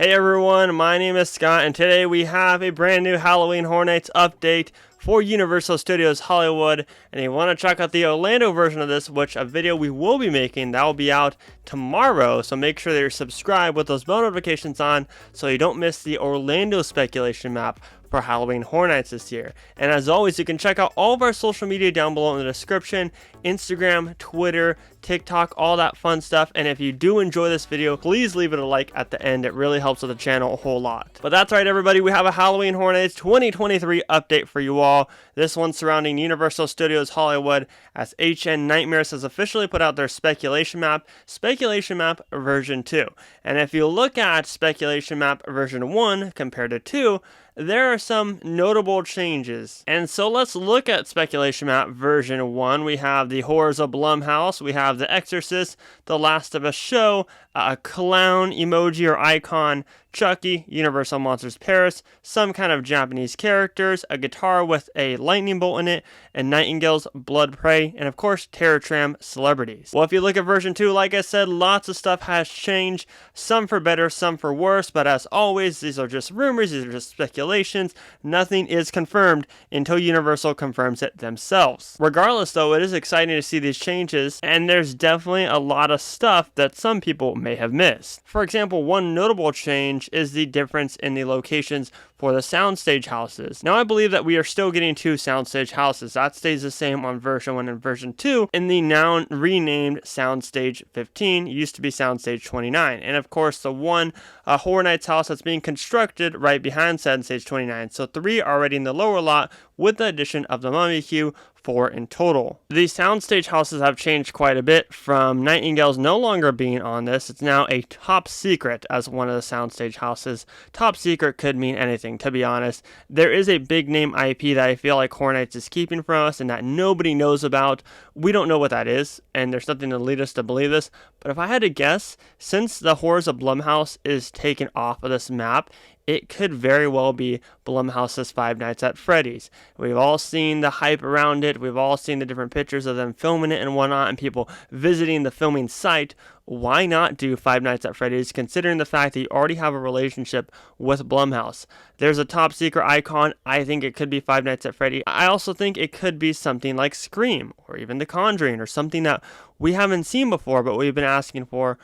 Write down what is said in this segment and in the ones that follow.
Hey everyone, my name is Scott, and today we have a brand new Halloween Horror Nights update for Universal Studios Hollywood. And you want to check out the Orlando version of this, which a video we will be making that will be out tomorrow. So make sure that you're subscribed with those bell notifications on so you don't miss the Orlando speculation map for Halloween Horror Nights this year. And as always, you can check out all of our social media down below in the description: Instagram, Twitter, TikTok, all that fun stuff. And if you do enjoy this video, please leave it a like at the end. It really helps with the channel a whole lot. But that's right, everybody, we have a Halloween Horror Nights 2023 update for you all. This one surrounding Universal Studios Hollywood, as HN Nightmares has officially put out their speculation map version 2. And if you look at speculation map version 1 compared to 2, there are some notable changes. And so let's look at speculation map version 1. We have the horrors of Blumhouse, we have The Exorcist, The Last of Us show, a clown emoji or icon, Chucky, Universal Monsters Paris, some kind of Japanese characters, a guitar with a lightning bolt in it, and Nightingale's Blood Prey, and of course Terror Tram celebrities. Well, if you look at version 2, like I said, lots of stuff has changed, some for better, some for worse, but as always, these are just rumors, these are just speculations. Nothing is confirmed until Universal confirms it themselves. Regardless though, it is exciting to see these changes, and there's definitely a lot of stuff that some people may have missed. For example, one notable change is the difference in the locations for the soundstage houses. Now, I believe that we are still getting 2 soundstage houses. That stays the same on version 1 and version 2 in the now renamed Soundstage 15. It used to be Soundstage 29. And of course, the one Horror Nights house that's being constructed right behind Soundstage 29. So 3 already in the lower lot with the addition of the Mummy Queue, 4 in total. The soundstage houses have changed quite a bit, from Nightingale's no longer being on this. It's now a top secret as one of the soundstage houses. Top secret could mean anything, to be honest. There is a big name IP that I feel like Horror Nights is keeping from us and that nobody knows about. We don't know what that is, and there's nothing to lead us to believe this. But if I had to guess, since the Horrors of Blumhouse is taken off of this map, it could very well be Blumhouse's Five Nights at Freddy's. We've all seen the hype around it. We've all seen the different pictures of them filming it and whatnot, and people visiting the filming site. Why not do Five Nights at Freddy's, considering the fact that you already have a relationship with Blumhouse? There's a top secret icon. I think it could be Five Nights at Freddy. I also think it could be something like Scream or even The Conjuring, or something that we haven't seen before but we've been asking for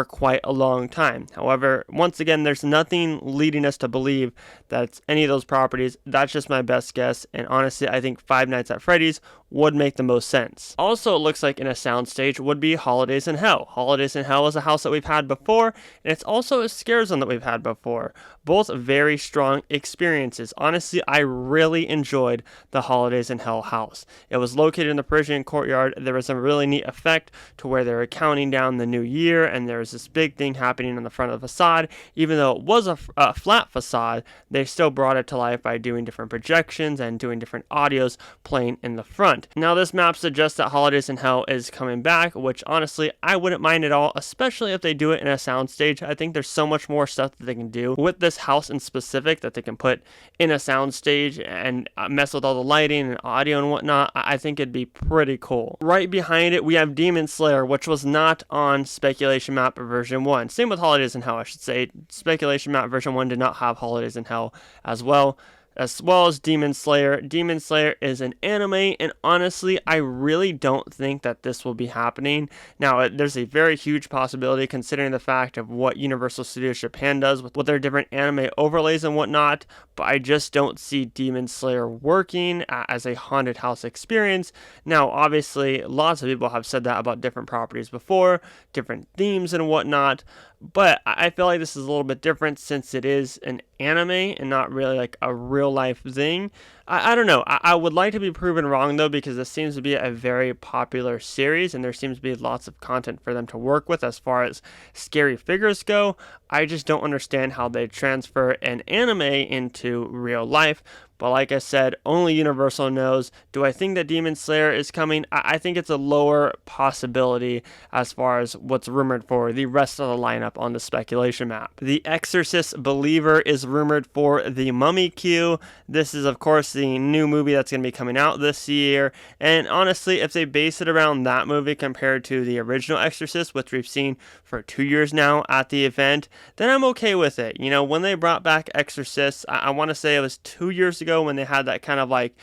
quite a long time. However, once again, there's nothing leading us to believe that it's any of those properties. That's just my best guess, and honestly, I think Five Nights at Freddy's would make the most sense. Also, it looks like in a soundstage would be Holidays in Hell. Holidays in Hell is a house that we've had before, and it's also a scare zone that we've had before. Both very strong experiences. Honestly, I really enjoyed the Holidays in Hell house. It was located in the Parisian courtyard. There was a really neat effect to where they were counting down the new year, and there was this big thing happening on the front of the facade. Even though it was a flat facade, they still brought it to life by doing different projections and doing different audios playing in the front. Now, this map suggests that Holidays in Hell is coming back, which honestly, I wouldn't mind at all, especially if they do it in a soundstage. I think there's so much more stuff that they can do with this house in specific that they can put in a soundstage and mess with all the lighting and audio and whatnot. I think it'd be pretty cool. Right behind it, we have Demon Slayer, which was not on Speculation Map version 1. Same with Holidays in Hell, I should say. Speculation Map version 1 did not have Holidays in Hell as well as Demon Slayer. Demon Slayer is an anime, and honestly, I really don't think that this will be happening. Now, there's a very huge possibility, considering the fact of what Universal Studios Japan does with their different anime overlays and whatnot, but I just don't see Demon Slayer working as a haunted house experience. Now, obviously, lots of people have said that about different properties before, different themes and whatnot, but I feel like this is a little bit different since it is an anime and not really like a real life thing. I don't know. I would like to be proven wrong though, because this seems to be a very popular series and there seems to be lots of content for them to work with as far as scary figures go. I just don't understand how they transfer an anime into real life. But like I said, only Universal knows. Do I think that Demon Slayer is coming? I think it's a lower possibility as far as what's rumored for the rest of the lineup on the speculation map. The Exorcist Believer is rumored for the Mummy Queue. This is, of course, the new movie that's going to be coming out this year. And honestly, if they base it around that movie compared to the original Exorcist, which we've seen for 2 years now at the event, then I'm okay with it. You know, when they brought back Exorcist, I want to say it was 2 years ago when they had that kind of like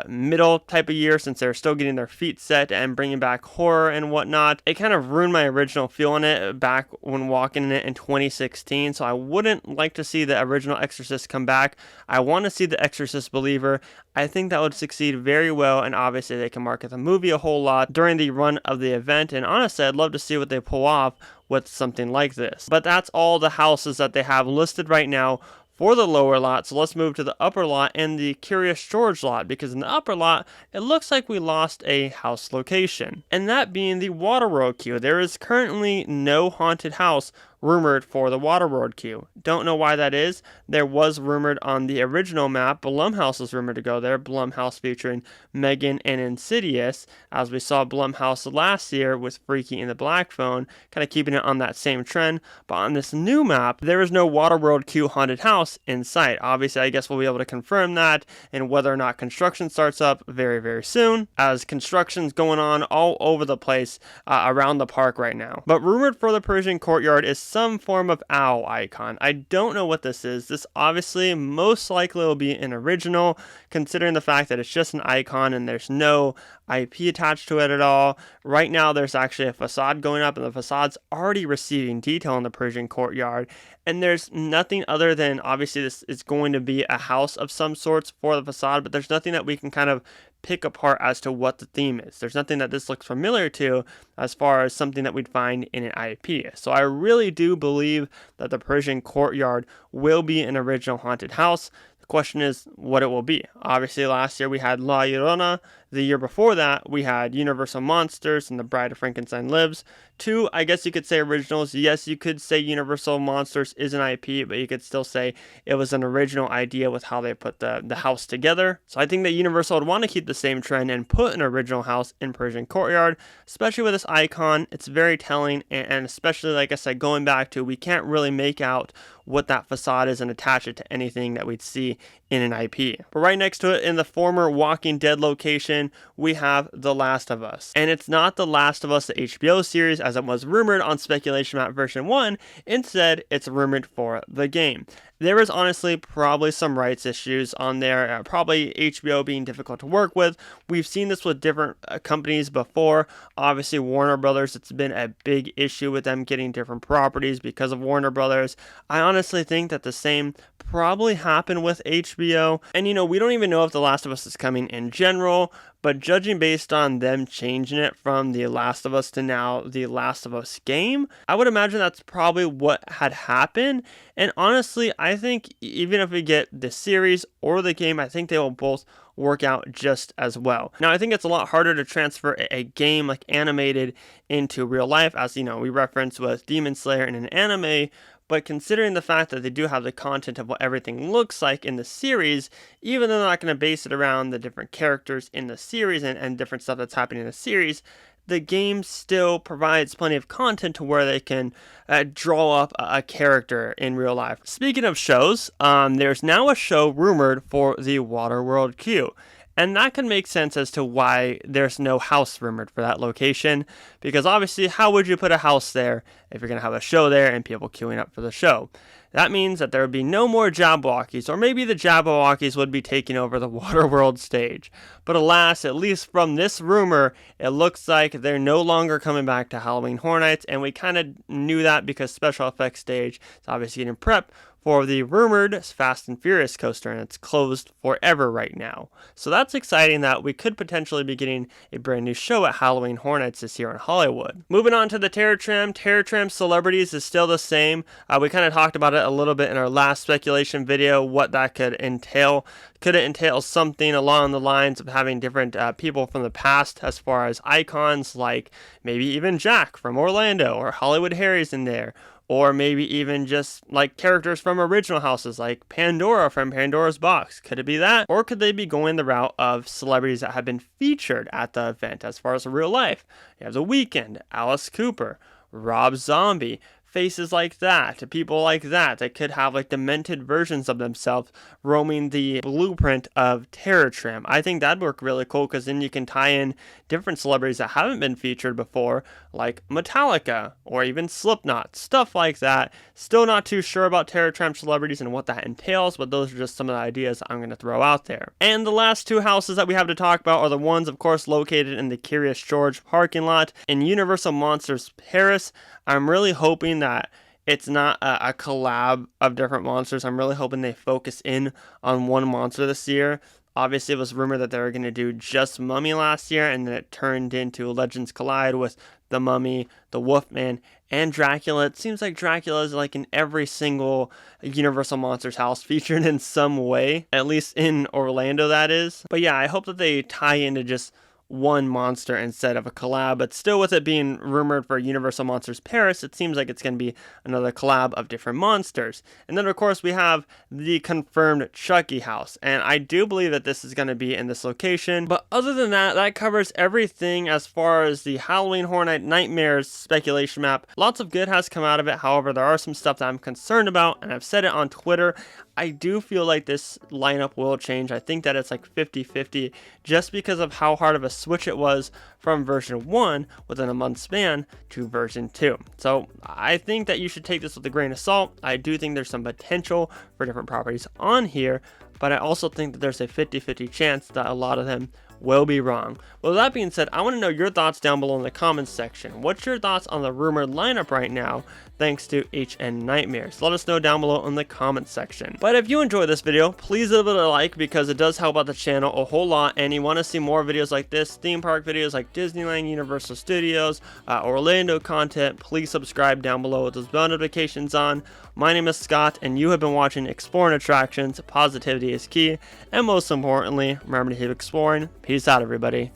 middle type of year, since they're still getting their feet set and bringing back horror and whatnot. It kind of ruined my original feel in it back when walking in it in 2016. So I wouldn't like to see the original Exorcist come back. I want to see the Exorcist Believer. I think that would succeed very well, and obviously they can market the movie a whole lot during the run of the event, and honestly I'd love to see what they pull off with something like this. But that's all the houses that they have listed right now for the lower lot. So let's move to the upper lot and the Curious George lot, because in the upper lot it looks like we lost a house location, and that being the Waterworld queue. There is currently no haunted house rumored for the Waterworld queue. Don't know why that is. There was rumored on the original map. Blumhouse was rumored to go there. Blumhouse featuring Megan and Insidious, as we saw Blumhouse last year with Freaky and the Black Phone, kind of keeping it on that same trend. But on this new map, there is no Waterworld queue haunted house in sight. Obviously, I guess we'll be able to confirm that, and whether or not construction starts up very, very soon, as construction's going on all over the place around the park right now. But rumored for the Persian Courtyard is some form of owl icon. I don't know what this is. This obviously most likely will be an original, considering the fact that it's just an icon and there's no IP attached to it at all. Right now there's actually a facade going up, and the facade's already receiving detail in the Persian Courtyard, and there's nothing other than, obviously this is going to be a house of some sorts for the facade, but there's nothing that we can kind of pick apart as to what the theme is. There's nothing that this looks familiar to as far as something that we'd find in an IP. So I really do believe that the Persian Courtyard will be an original haunted house. The question is what it will be. Obviously last year we had La Llorona. The year before that, we had Universal Monsters and The Bride of Frankenstein Lives. Two, I guess you could say originals. Yes, you could say Universal Monsters is an IP, but you could still say it was an original idea with how they put the house together. So I think that Universal would want to keep the same trend and put an original house in Persian Courtyard, especially with this icon. It's very telling, and especially, like I said, going back to, we can't really make out what that facade is and attach it to anything that we'd see in an IP. But right next to it, in the former Walking Dead location, we have The Last of Us. And it's not The Last of Us, the HBO series, as it was rumored on Speculation Map version 1. Instead, it's rumored for the game. There is honestly probably some rights issues on there, probably HBO being difficult to work with. We've seen this with different companies before. Obviously, Warner Brothers, it's been a big issue with them getting different properties because of Warner Brothers. I honestly think that the same probably happened with HBO. And you know, we don't even know if The Last of Us is coming in general, but judging based on them changing it from The Last of Us to now The Last of Us game, I would imagine that's probably what had happened. And honestly, I think even if we get the series or the game, I think they will both work out just as well. Now, I think it's a lot harder to transfer a game like animated into real life, as you know, we referenced with Demon Slayer in an anime. But considering the fact that they do have the content of what everything looks like in the series, even though they're not going to base it around the different characters in the series and different stuff that's happening in the series, the game still provides plenty of content to where they can draw up a character in real life. Speaking of shows, there's now a show rumored for the Waterworld queue. And that can make sense as to why there's no house rumored for that location, because obviously how would you put a house there if you're going to have a show there and people queuing up for the show? That means that there would be no more Jabberwockies, or maybe the Jabberwockies would be taking over the Waterworld stage. But alas, at least from this rumor, it looks like they're no longer coming back to Halloween Horror Nights, and we kind of knew that because Special Effects Stage is obviously getting prepped for the rumored Fast and Furious coaster, and it's closed forever right now. So that's exciting that we could potentially be getting a brand new show at Halloween Horror Nights this year in Hollywood. Moving on to the Terror Tram. Terror Tram Celebrities is still the same. We kind of talked about it a little bit in our last speculation video, what that could entail. Could it entail something along the lines of having different people from the past as far as icons, like maybe even Jack from Orlando, or Hollywood Harry's in there? Or maybe even just like characters from original houses like Pandora from Pandora's Box. Could it be that? Or could they be going the route of celebrities that have been featured at the event as far as real life? You have The Weeknd, Alice Cooper, Rob Zombie, faces like that, to people like that could have like demented versions of themselves roaming the blueprint of Terror Tram. I think that'd work really cool, because then you can tie in different celebrities that haven't been featured before, like Metallica or even Slipknot, stuff like that. Still not too sure about Terror Tram celebrities and what that entails, but those are just some of the ideas I'm going to throw out there. And the last two houses that we have to talk about are the ones, of course, located in the Curious George parking lot in Universal Monsters Paris. I'm really hoping that it's not a collab of different monsters. I'm really hoping they focus in on one monster this year. Obviously, it was rumored that they were going to do just Mummy last year, and then it turned into Legends Collide with the Mummy, the Wolfman, and Dracula. It seems like Dracula is like in every single Universal Monsters house, featured in some way, at least in Orlando, that is. But yeah, I hope that they tie into just one monster instead of a collab, but still, with it being rumored for Universal Monsters Paris, it seems like it's going to be another collab of different monsters. And then, of course, we have the confirmed Chucky house, and I do believe that this is going to be in this location. But other than that, that covers everything as far as the Halloween Horror Night Nightmares speculation map. Lots of good has come out of it. However, there are some stuff that I'm concerned about, and I've said it on Twitter. I do feel like this lineup will change. I think that it's like 50-50, just because of how hard of a switch it was from version 1 within a month span to version 2. So I think that you should take this with a grain of salt. I do think there's some potential for different properties on here, but I also think that there's a 50-50 chance that a lot of them will be wrong. Well, that being said, I want to know your thoughts down below in the comments section. What's your thoughts on the rumored lineup right now, thanks to HN Nightmares? Let us know down below in the comments section. But if you enjoyed this video, please leave it a like, because it does help out the channel a whole lot, and you want to see more videos like this, theme park videos like Disneyland, Universal Studios, Orlando content, please subscribe down below with those bell notifications on. My name is Scott, and you have been watching Exploring Attractions. Positivity is key, and most importantly, remember to keep exploring. Peace out, everybody.